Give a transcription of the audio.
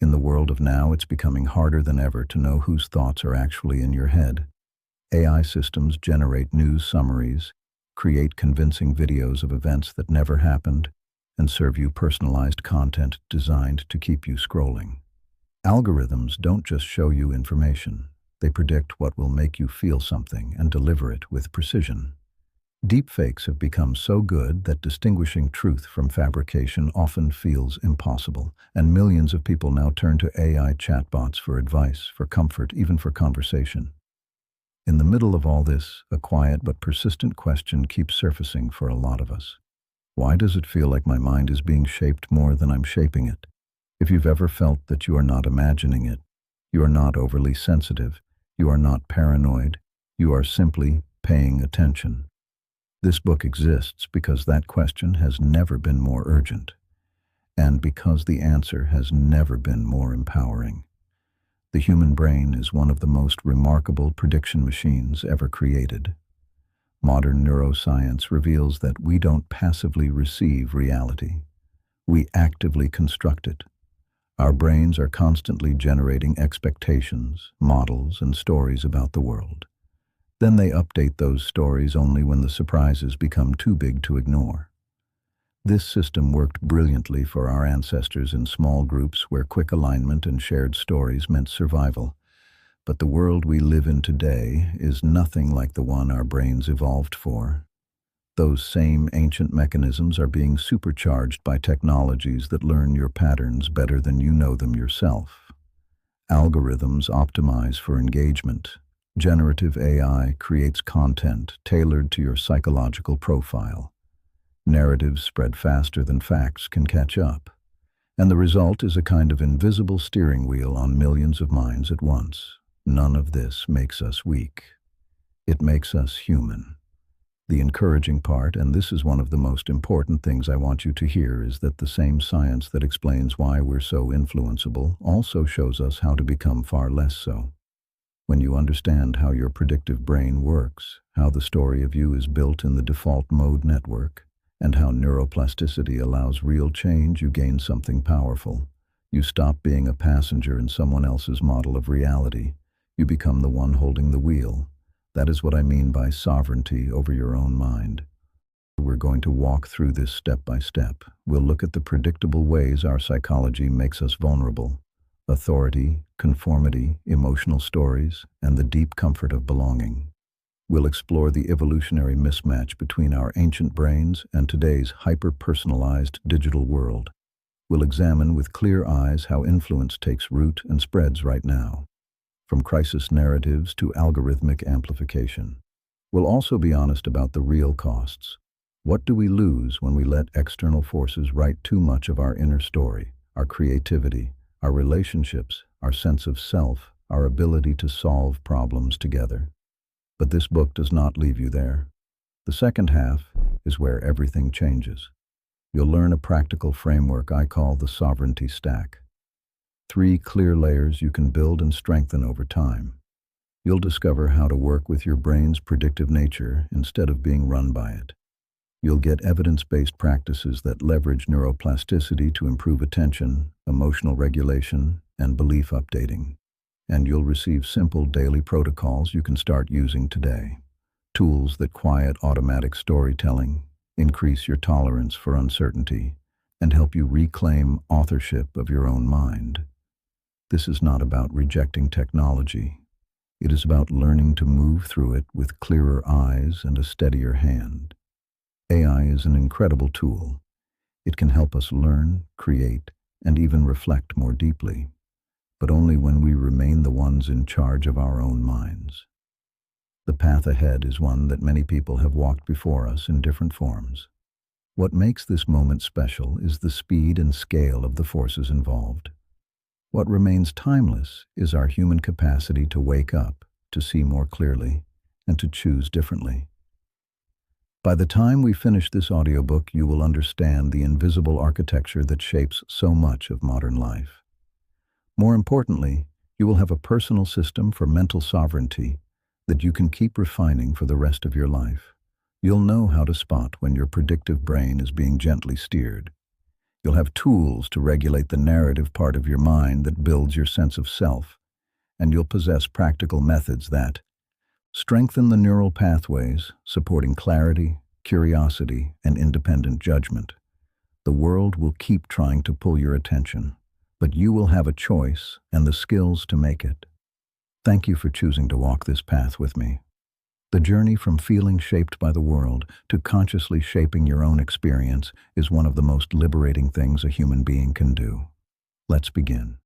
In the world of now, it's becoming harder than ever to know whose thoughts are actually in your head. AI systems generate news summaries, create convincing videos of events that never happened, and serve you personalized content designed to keep you scrolling. Algorithms don't just show you information, they predict what will make you feel something and deliver it with precision. Deepfakes have become so good that distinguishing truth from fabrication often feels impossible, and millions of people now turn to AI chatbots for advice, for comfort, even for conversation. In the middle of all this, a quiet but persistent question keeps surfacing for a lot of us. Why does it feel like my mind is being shaped more than I'm shaping it? If you've ever felt that you are not imagining it, you are not overly sensitive, you are not paranoid, you are simply paying attention. This book exists because that question has never been more urgent, and because the answer has never been more empowering. The human brain is one of the most remarkable prediction machines ever created. Modern neuroscience reveals that we don't passively receive reality. We actively construct it. Our brains are constantly generating expectations, models, and stories about the world. Then they update those stories only when the surprises become too big to ignore. This system worked brilliantly for our ancestors in small groups where quick alignment and shared stories meant survival. But the world we live in today is nothing like the one our brains evolved for. Those same ancient mechanisms are being supercharged by technologies that learn your patterns better than you know them yourself. Algorithms optimize for engagement. Generative AI creates content tailored to your psychological profile. Narratives spread faster than facts can catch up. And the result is a kind of invisible steering wheel on millions of minds at once. None of this makes us weak. It makes us human. The encouraging part, and this is one of the most important things I want you to hear, is that the same science that explains why we're so influenceable also shows us how to become far less so. When you understand how your predictive brain works, how the story of you is built in the default mode network, and how neuroplasticity allows real change, you gain something powerful. You stop being a passenger in someone else's model of reality. You become the one holding the wheel. That is what I mean by sovereignty over your own mind. We're going to walk through this step by step. We'll look at the predictable ways our psychology makes us vulnerable. Authority, conformity, emotional stories, and the deep comfort of belonging. We'll explore the evolutionary mismatch between our ancient brains and today's hyper-personalized digital world. We'll examine with clear eyes how influence takes root and spreads right now, from crisis narratives to algorithmic amplification. We'll also be honest about the real costs. What do we lose when we let external forces write too much of our inner story, our creativity, our relationships, our sense of self, our ability to solve problems together? But this book does not leave you there. The second half is where everything changes. You'll learn a practical framework I call the sovereignty stack. 3 clear layers you can build and strengthen over time. You'll discover how to work with your brain's predictive nature instead of being run by it. You'll get evidence-based practices that leverage neuroplasticity to improve attention, emotional regulation, and belief updating. And you'll receive simple daily protocols you can start using today. Tools that quiet automatic storytelling, increase your tolerance for uncertainty, and help you reclaim authorship of your own mind. This is not about rejecting technology. It is about learning to move through it with clearer eyes and a steadier hand. AI is an incredible tool. It can help us learn, create, and even reflect more deeply, but only when we remain the ones in charge of our own minds. The path ahead is one that many people have walked before us in different forms. What makes this moment special is the speed and scale of the forces involved. What remains timeless is our human capacity to wake up, to see more clearly, and to choose differently. By the time we finish this audiobook, you will understand the invisible architecture that shapes so much of modern life. More importantly, you will have a personal system for mental sovereignty that you can keep refining for the rest of your life. You'll know how to spot when your predictive brain is being gently steered. You'll have tools to regulate the narrative part of your mind that builds your sense of self, and you'll possess practical methods that strengthen the neural pathways, supporting clarity, curiosity, and independent judgment. The world will keep trying to pull your attention, but you will have a choice and the skills to make it. Thank you for choosing to walk this path with me. The journey from feeling shaped by the world to consciously shaping your own experience is one of the most liberating things a human being can do. Let's begin.